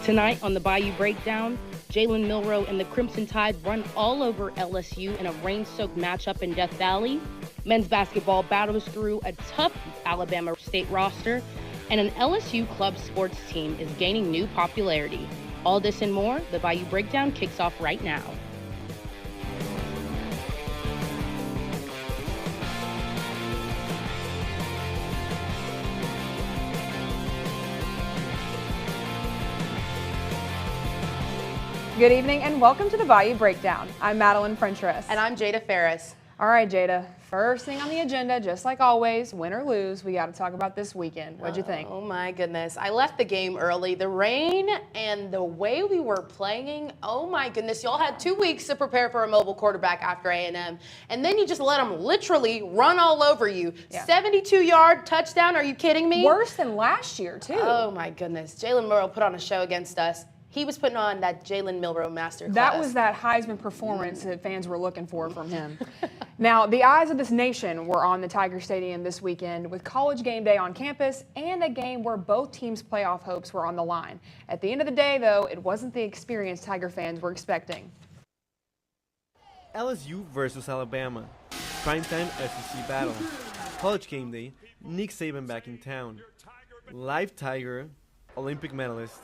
Tonight on the Bayou Breakdown, Jalen Milroe and the Crimson Tide run all over LSU in a rain-soaked matchup in Death Valley. Men's basketball battles through a tough Alabama State roster, and an LSU club sports team is gaining new popularity. All this and more, the Bayou Breakdown kicks off right now. Good evening and welcome to the Bayou Breakdown. I'm Madeline Frentress. And I'm Jada Ferris. All right, Jada. First thing on the agenda, just like always, win or lose, we got to talk about this weekend. What'd you think? Oh my goodness. I left the game early. The rain and the way we were playing, oh my goodness. Y'all had 2 weeks to prepare for a mobile quarterback after A&M. And then you just let them literally run all over you. Yeah. 72-yard touchdown. Are you kidding me? Worse than last year, too. Oh my goodness. Jalen Milroe put on a show against us. He was putting on that Jalen Milroe masterclass. That was that Heisman performance that fans were looking for from him. Now, the eyes of this nation were on the Tiger Stadium this weekend with College game day on campus and a game where both teams' playoff hopes were on the line. At the end of the day, though, it wasn't the experience Tiger fans were expecting. LSU versus Alabama. Primetime SEC battle. College game day. Nick Saban back in town. Live Tiger. Olympic medalist.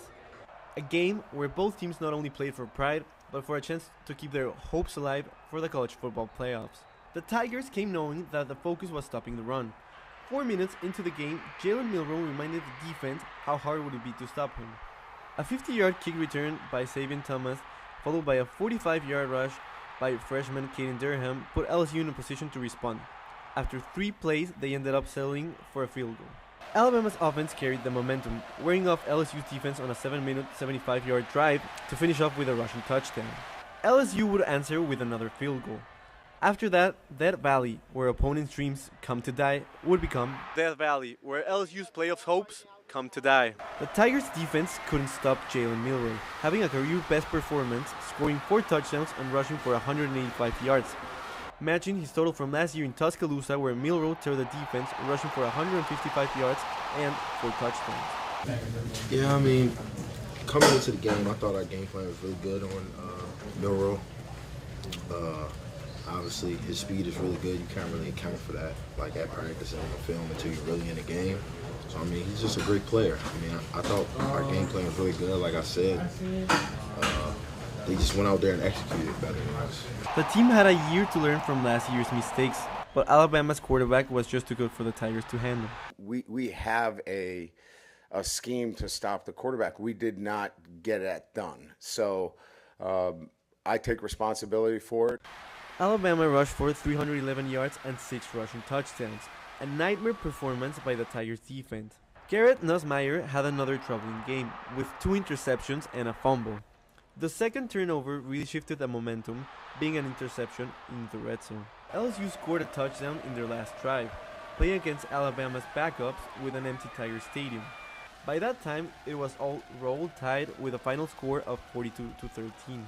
A game where both teams not only played for pride, but for a chance to keep their hopes alive for the college football playoffs. The Tigers came knowing that the focus was stopping the run. 4 minutes into the game, Jalen Milroe reminded the defense how hard would it be to stop him. A 50-yard kick return by Savion Thomas, followed by a 45-yard rush by freshman Caden Durham, put LSU in a position to respond. After 3 plays, they ended up settling for a field goal. Alabama's offense carried the momentum, wearing off LSU's defense on a 7-minute, 75-yard drive to finish off with a rushing touchdown. LSU would answer with another field goal. After that, Death Valley, where opponents' dreams come to die, would become Death Valley, where LSU's playoff hopes come to die. The Tigers' defense couldn't stop Jalen Milroe, having a career-best performance, scoring 4 touchdowns and rushing for 185 yards. Matching his total from last year in Tuscaloosa, where Milroe tore the defense, rushing for 155 yards and 4 touchdowns. Yeah, I mean, coming into the game, I thought our game plan was really good on Milroe. Obviously, his speed is really good. You can't really account for that, like at practice and on the film, until you're really in the game. So, I mean, he's just a great player. I mean, I thought our game plan was really good, like I said. They just went out there and executed better than us. The team had a year to learn from last year's mistakes, but Alabama's quarterback was just too good for the Tigers to handle. We have a scheme to stop the quarterback. We did not get that done. So I take responsibility for it. Alabama rushed for 311 yards and 6 rushing touchdowns. A nightmare performance by the Tigers defense. Garrett Nussmeier had another troubling game, with 2 interceptions and a fumble. The second turnover really shifted the momentum, being an interception in the red zone. LSU scored a touchdown in their last drive, playing against Alabama's backups with an empty Tiger Stadium. By that time, it was all roll tied with a final score of 42-13.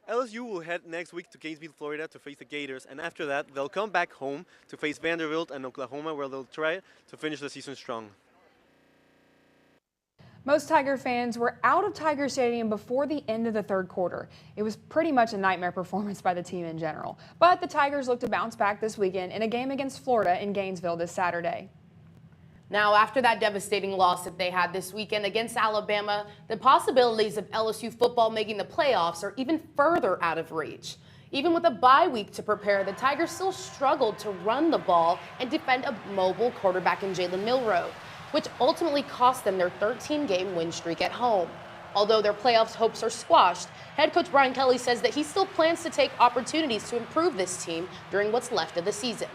LSU will head next week to Gainesville, Florida to face the Gators, and after that, they'll come back home to face Vanderbilt and Oklahoma, where they'll try to finish the season strong. Most Tiger fans were out of Tiger Stadium before the end of the third quarter. It was pretty much a nightmare performance by the team in general. But the Tigers look to bounce back this weekend in a game against Florida in Gainesville this Saturday. Now, after that devastating loss that they had this weekend against Alabama, the possibilities of LSU football making the playoffs are even further out of reach. Even with a bye week to prepare, the Tigers still struggled to run the ball and defend a mobile quarterback in Jalen Milroe, which ultimately cost them their 13-game win streak at home. Although their playoffs hopes are squashed, head coach Brian Kelly says that he still plans to take opportunities to improve this team during what's left of the season.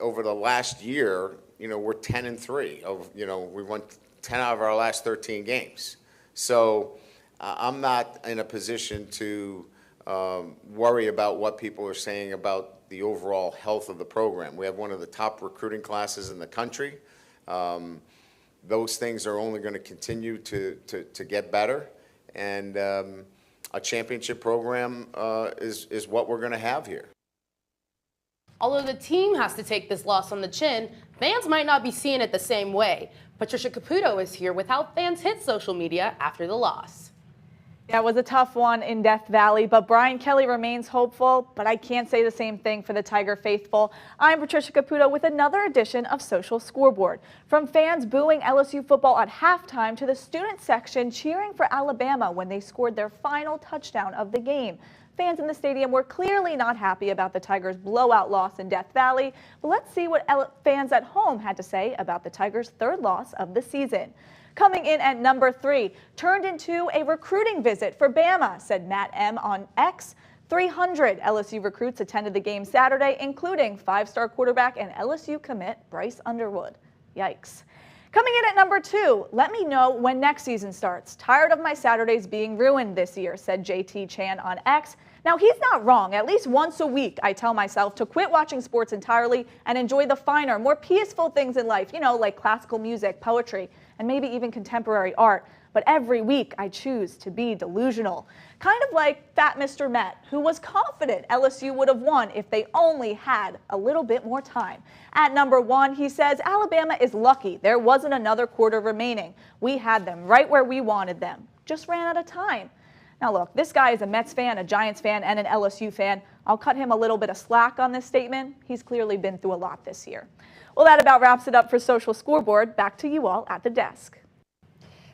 Over the last year, we're 10-3. We won 10 out of our last 13 games. So I'm not in a position to worry about what people are saying about the overall health of the program. We have one of the top recruiting classes in the country. Those things are only going to continue to get better, and a championship program is what we're going to have here. Although the team has to take this loss on the chin, fans might not be seeing it the same way. Patricia Caputo is here with how fans hit social media after the loss. Yeah, it was a tough one in Death Valley, but Brian Kelly remains hopeful, but I can't say the same thing for the Tiger faithful. I'm Patricia Caputo with another edition of Social Scoreboard. From fans booing LSU football at halftime to the student section cheering for Alabama when they scored their final touchdown of the game. Fans in the stadium were clearly not happy about the Tigers' blowout loss in Death Valley, but let's see what fans at home had to say about the Tigers' third loss of the season. Coming in at number 3, turned into a recruiting visit for Bama, said Matt M. on X. 300 LSU recruits attended the game Saturday, including 5-star quarterback and LSU commit Bryce Underwood. Yikes. Coming in at number 2, let me know when next season starts. Tired of my Saturdays being ruined this year, said JT Chan on X. Now, he's not wrong. At least once a week, I tell myself to quit watching sports entirely and enjoy the finer, more peaceful things in life, like classical music, poetry, and maybe even contemporary art. But every week, I choose to be delusional. Kind of like Fat Mr. Met, who was confident LSU would have won if they only had a little bit more time. At number 1, he says, Alabama is lucky. There wasn't another quarter remaining. We had them right where we wanted them. Just ran out of time. Now look, this guy is a Mets fan, a Giants fan, and an LSU fan. I'll cut him a little bit of slack on this statement. He's clearly been through a lot this year. Well, that about wraps it up for Social Scoreboard. Back to you all at the desk.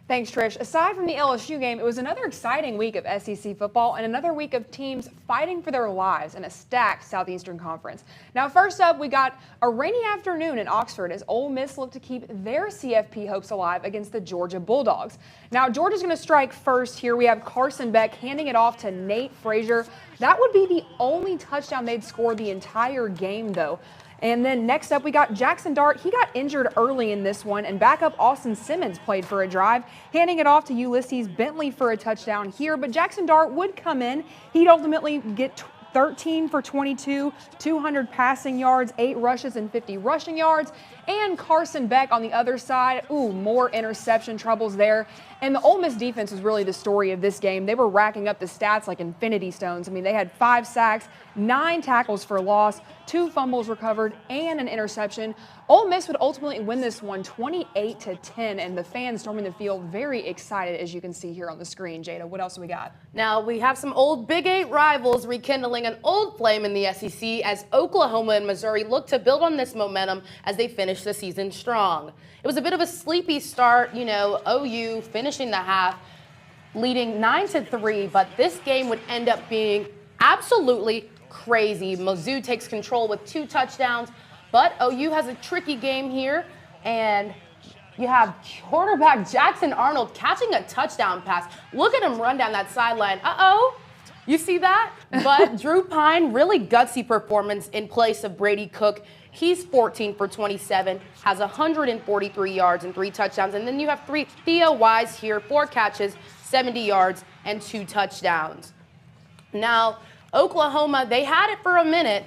Thanks, Trish. Aside from the LSU game, it was another exciting week of SEC football and another week of teams fighting for their lives in a stacked Southeastern Conference. Now, first up, we got a rainy afternoon in Oxford as Ole Miss looked to keep their CFP hopes alive against the Georgia Bulldogs. Now, Georgia's going to strike first here. We have Carson Beck handing it off to Nate Frazier. That would be the only touchdown they'd scored the entire game, though. And then next up, we got Jackson Dart. He got injured early in this one, and backup Austin Simmons played for a drive, handing it off to Ulysses Bentley for a touchdown here. But Jackson Dart would come in. He'd ultimately get 13 for 22, 200 passing yards, 8 rushes, and 50 rushing yards. And Carson Beck on the other side, more interception troubles there. And the Ole Miss defense was really the story of this game. They were racking up the stats like infinity stones. I mean, they had 5 sacks, 9 tackles for loss, 2 fumbles recovered, and an interception. Ole Miss would ultimately win this one 28-10, and the fans storming the field very excited, as you can see here on the screen. Jada, what else do we got? Now, we have some old Big 8 rivals rekindling an old flame in the SEC as Oklahoma and Missouri look to build on this momentum as they finish the season strong. It was a bit of a sleepy start, OU finishing the half, leading 9-3, but this game would end up being absolutely crazy. Mizzou takes control with 2 touchdowns, but OU has a tricky game here, and you have quarterback Jackson Arnold catching a touchdown pass. Look at him run down that sideline. You see that? But Drew Pine, really gutsy performance in place of Brady Cook. He's 14 for 27, has 143 yards and 3 touchdowns. And then you have Theo Wise here, 4 catches, 70 yards, and 2 touchdowns. Now, Oklahoma, they had it for a minute,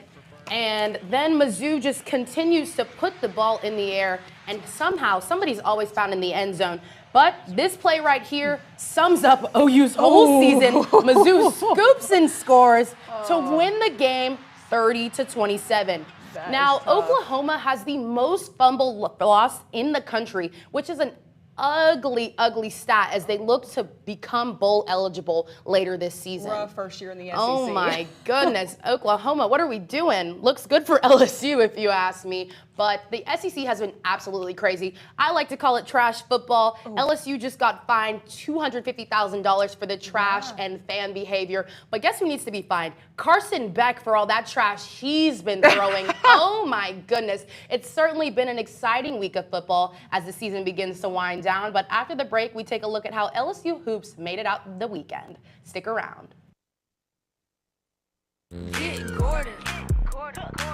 and then Mizzou just continues to put the ball in the air, and somehow somebody's always found in the end zone. But this play right here sums up OU's whole season. Mizzou scoops and scores to win the game 30-27. Now, Oklahoma has the most fumble loss in the country, which is an ugly, ugly stat as they look to become bowl eligible later this season. Rough first year in the SEC. Oh my goodness, Oklahoma, what are we doing? Looks good for LSU if you ask me, but the SEC has been absolutely crazy. I like to call it trash football. LSU just got fined $250,000 for the trash and fan behavior, but guess who needs to be fined? Carson Beck for all that trash he's been throwing. Oh my goodness. It's certainly been an exciting week of football as the season begins to wind down, but after the break, we take a look at how LSU hoops made it out the weekend. Stick around. Get Gordon.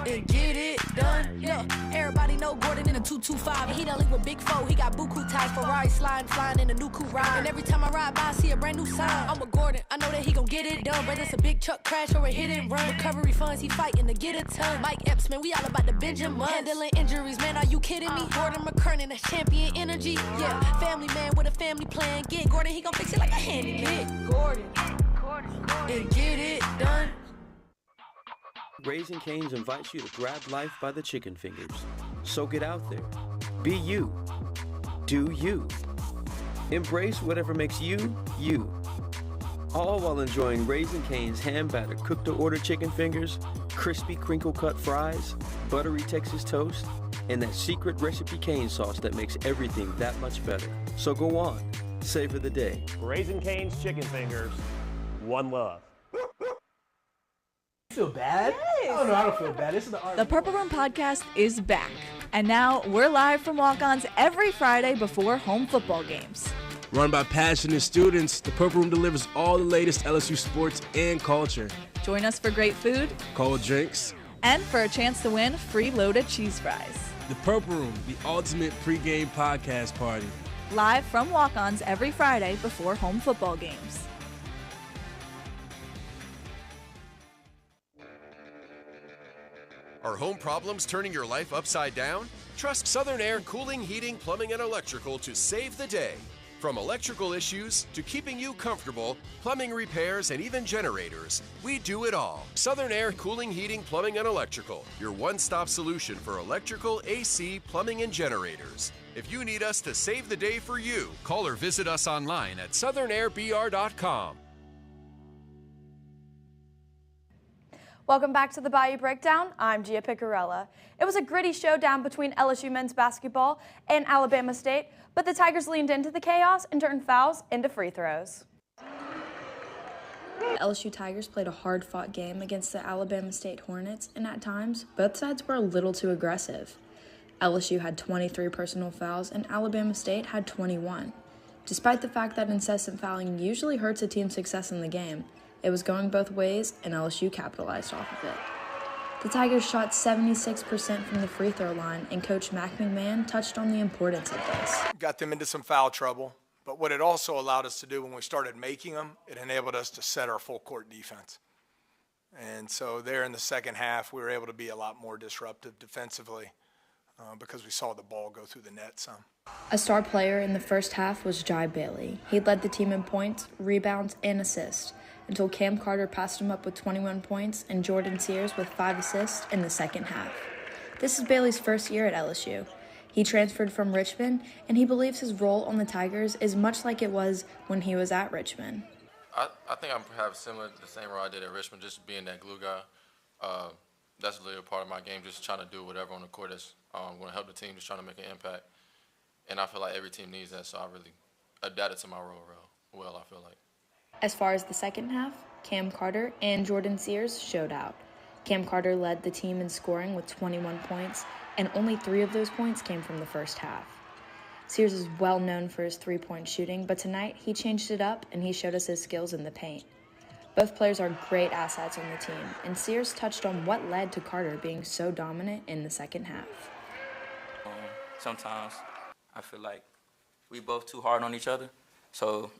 And get it done. Yeah, everybody know Gordon in a 225. He done link with Big Foe. He got buku ties, Ferrari sliding, flying in a new coupe ride. And every time I ride by, I see a brand new sign. I'm with Gordon. I know that he gon' get it done. Whether it's a big truck crash or a hit and run. Recovery funds, he fighting to get a ton. Mike Epps, man, we all about the Benjamin. Handling injuries, man, are you kidding me? Gordon McKernan, that's champion energy. Yeah, family man with a family plan. Get Gordon, he gon' fix it like a handyman. Get Gordon. And get it done. Raising Cane's invites you to grab life by the chicken fingers. So get out there. Be you. Do you. Embrace whatever makes you, you. All while enjoying Raising Cane's hand-battered cooked-to-order chicken fingers, crispy crinkle-cut fries, buttery Texas toast, and that secret recipe cane sauce that makes everything that much better. So go on, savor the day. Raising Cane's chicken fingers, one love. You feel bad? Yes. Oh no, I don't feel bad. This is the The Purple Room podcast is back. And now we're live from walk-ons every Friday before home football games. Run by passionate students, the Purple Room delivers all the latest LSU sports and culture. Join us for great food, Cold drinks, and for a chance to win free loaded cheese fries. The Purple Room, the ultimate pregame podcast party. Live from walk-ons every Friday before home football games. Are home problems turning your life upside down? Trust Southern Air Cooling, Heating, Plumbing, and Electrical to save the day. From electrical issues to keeping you comfortable, plumbing repairs, and even generators, we do it all. Southern Air Cooling, Heating, Plumbing, and Electrical, your one-stop solution for electrical, AC, plumbing, and generators. If you need us to save the day for you, call or visit us online at southernairbr.com. Welcome back to the Bayou Breakdown. I'm Gia Picarella. It was a gritty showdown between LSU men's basketball and Alabama State, but the Tigers leaned into the chaos and turned fouls into free throws. LSU Tigers played a hard-fought game against the Alabama State Hornets, and at times, both sides were a little too aggressive. LSU had 23 personal fouls, and Alabama State had 21. Despite the fact that incessant fouling usually hurts a team's success in the game, it was going both ways, and LSU capitalized off of it. The Tigers shot 76% from the free throw line, and Coach Mac McMahon touched on the importance of this. Got them into some foul trouble, but what it also allowed us to do when we started making them, it enabled us to set our full court defense. And so there in the second half, we were able to be a lot more disruptive defensively because we saw the ball go through the net some. A star player in the first half was Jai Bailey. He led the team in points, rebounds, and assists, until Cam Carter passed him up with 21 points and Jordan Sears with 5 assists in the second half. This is Bailey's first year at LSU. He transferred from Richmond, and he believes his role on the Tigers is much like it was when he was at Richmond. I think I'm perhaps similar to the same role I did at Richmond, just being that glue guy. That's literally a part of my game, just trying to do whatever on the court that's going to help the team, just trying to make an impact. And I feel like every team needs that, so I really adapted to my role well, I feel like. As far as the second half, Cam Carter and Jordan Sears showed out. Cam Carter led the team in scoring with 21 points, and only 3 of those points came from the first half. Sears is well known for his three-point shooting, but tonight he changed it up and he showed us his skills in the paint. Both players are great assets on the team, and Sears touched on what led to Carter being so dominant in the second half. Sometimes I feel like we both too hard on each other. So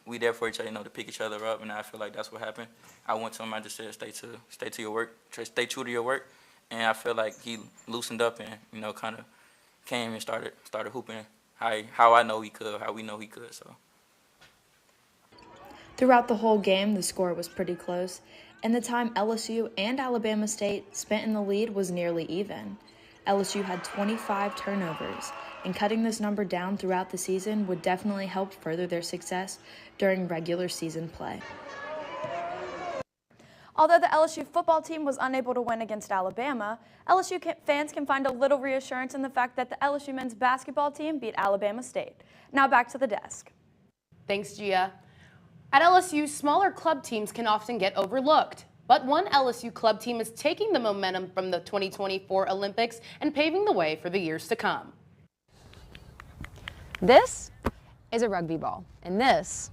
we there for each other, to pick each other up, and I feel like that's what happened. I went to him, I just said, stay to your work, stay true to your work, and I feel like he loosened up and, kind of came and started hooping how I know he could, how we know he could. So throughout the whole game, the score was pretty close, and the time LSU and Alabama State spent in the lead was nearly even. LSU had 25 turnovers, and cutting this number down throughout the season would definitely help further their success during regular season play. Although the LSU football team was unable to win against Alabama, LSU fans can find a little reassurance in the fact that the LSU men's basketball team beat Alabama State. Now back to the desk. Thanks, Gia. At LSU, smaller club teams can often get overlooked. But one LSU club team is taking the momentum from the 2024 Olympics and paving the way for the years to come. This is a rugby ball, and this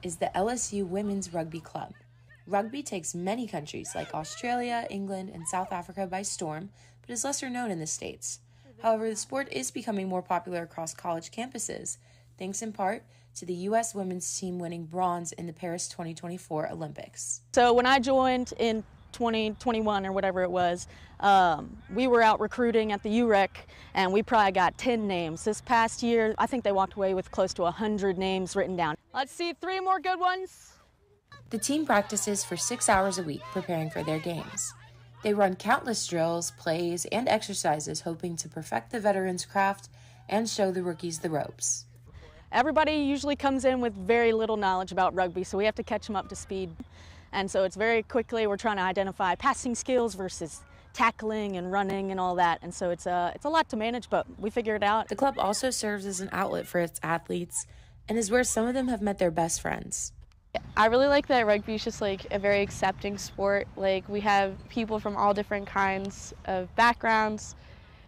is the LSU Women's Rugby Club. Rugby takes many countries like Australia, England, and South Africa by storm, but is lesser known in the States. However, the sport is becoming more popular across college campuses, thanks in part to the U.S. women's team winning bronze in the Paris 2024 Olympics. So when I joined in 2021 or whatever it was, we were out recruiting at the UREC, and we probably got 10 names. This past year, I think they walked away with close to 100 names written down. Let's see 3 more good ones. The team practices for 6 hours a week preparing for their games. They run countless drills, plays, and exercises hoping to perfect the veterans' craft and show the rookies the ropes. Everybody usually comes in with very little knowledge about rugby, so we have to catch them up to speed. And so it's very quickly we're trying to identify passing skills versus tackling and running and all that. And so it's a lot to manage, but we figure it out. The club also serves as an outlet for its athletes and is where some of them have met their best friends. I really like that rugby is just like a very accepting sport. Like we have people from all different kinds of backgrounds.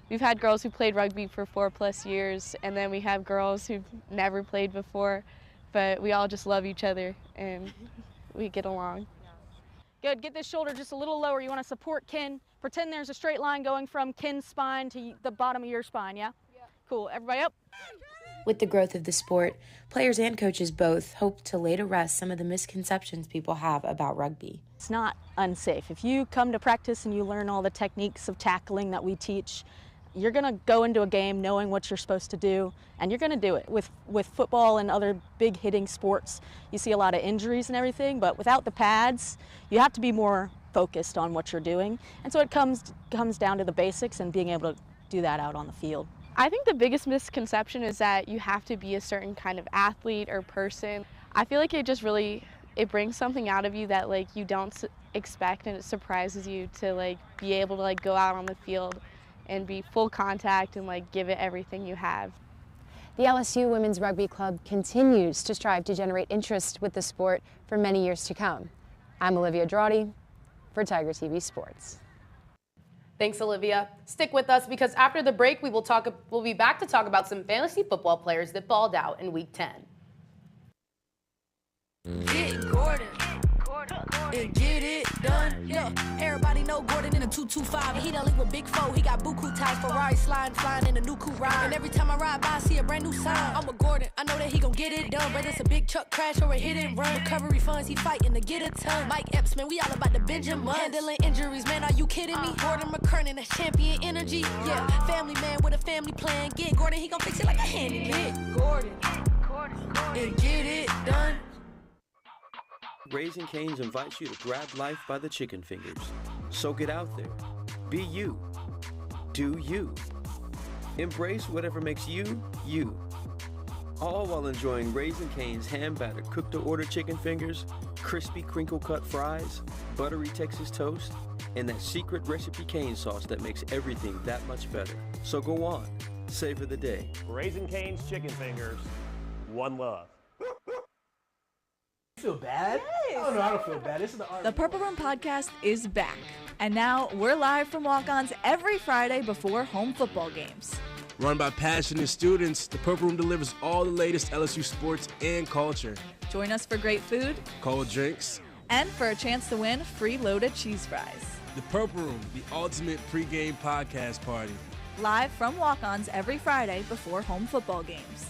We've had girls who played rugby for 4+ years, and then we have girls who've never played before, but we all just love each other and we get along. Good, get this shoulder just a little lower. You want to support kin. Pretend there's a straight line going from kin's spine to the bottom of your spine, yeah? Yeah. Cool, everybody up. With the growth of the sport, players and coaches both hope to lay to rest some of the misconceptions people have about rugby. It's not unsafe. If you come to practice and you learn all the techniques of tackling that we teach, you're going to go into a game knowing what you're supposed to do, and you're going to do it. With football and other big hitting sports, you see a lot of injuries and everything, but without the pads, you have to be more focused on what you're doing. And so it comes down to the basics and being able to do that out on the field. I think the biggest misconception is that you have to be a certain kind of athlete or person. I feel like it brings something out of you that like you don't expect, and it surprises you to like be able to like go out on the field and be full contact and like give it everything you have. The LSU Women's Rugby Club continues to strive to generate interest with the sport for many years to come. I'm Olivia Drawdy for Tiger TV Sports. Thanks, Olivia. Stick with us because after the break, we'll be back to talk about some fantasy football players that balled out in Week 10. Get Gordon and get it done. Yeah, everybody know Gordon in a 225. He done link with Big Foe. He got buku ties, Ferrari flying in a new coupe ride. And every time I ride by, I see a brand new sign. I'm a Gordon. I know that he gon' get it done. Whether it's a big truck crash or a hit and run, recovery funds he fighting to get a ton. Mike Epps, man, we all about the Benjamin. Handling injuries, man, are you kidding me? Gordon McKernan, that's champion energy. Yeah, family man with a family plan. Get Gordon, he gon' fix it like a handyman. Get Gordon and get it done. Raising Cane's invites you to grab life by the chicken fingers. So get out there. Be you. Do you. Embrace whatever makes you, you. All while enjoying Raising Cane's hand-battered cooked-to-order chicken fingers, crispy crinkle-cut fries, buttery Texas toast, and that secret recipe cane sauce that makes everything that much better. So go on. Savor the day. Raising Cane's chicken fingers. One love. Feel bad? Yes. Oh no, I don't feel bad. This is The Purple Room podcast is back, and now we're live from walk-ons every Friday before home football games. Run by passionate students, the Purple Room delivers all the latest LSU sports and culture. Join us for great food, cold drinks, and for a chance to win free loaded cheese fries. The Purple Room, the ultimate pregame podcast party. Live from walk-ons every Friday before home football games.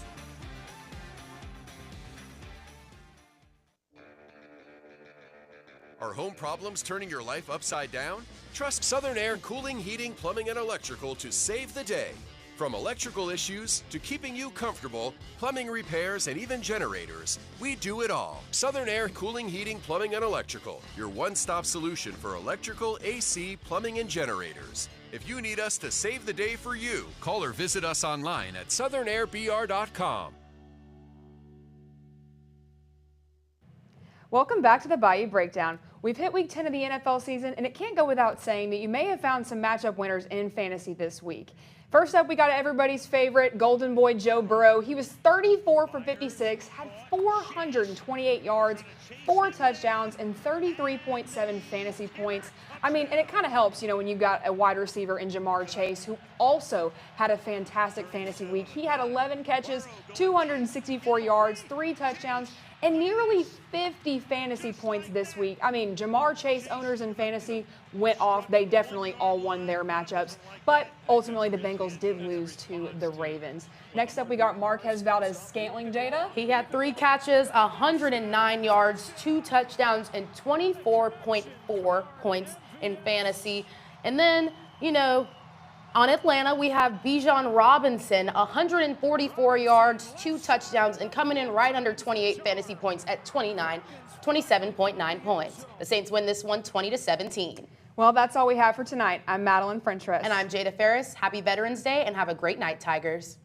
Are home problems turning your life upside down? Trust Southern Air Cooling, Heating, Plumbing, and Electrical to save the day. From electrical issues to keeping you comfortable, plumbing repairs, and even generators, we do it all. Southern Air Cooling, Heating, Plumbing, and Electrical, your one-stop solution for electrical, AC, plumbing, and generators. If you need us to save the day for you, call or visit us online at southernairbr.com. Welcome back to the Bayou Breakdown. We've hit Week 10 of the NFL season, and it can't go without saying that you may have found some matchup winners in fantasy this week. First up, we got everybody's favorite Golden Boy Joe Burrow. He was 34 for 56, had 428 yards, 4 touchdowns, and 33.7 fantasy points. I mean, and it kind of helps, when you've got a wide receiver in Jamar Chase, who also had a fantastic fantasy week. He had 11 catches, 264 yards, 3 touchdowns, and nearly 50 fantasy points this week. I mean, Jamar Chase owners in fantasy went off. They definitely all won their matchups. But ultimately, the Bengals did lose to the Ravens. Next up, we got Marquez Valdes-Scantling, Jada. He had 3 catches, 109 yards, 2 touchdowns, and 24.4 points in fantasy. And then, on Atlanta, we have Bijan Robinson, 144 yards, 2 touchdowns, and coming in right under 28 fantasy points at 27.9 points. The Saints win this one 20-17. Well, that's all we have for tonight. I'm Madeline Frentress. And I'm Jada Ferris. Happy Veterans Day and have a great night, Tigers.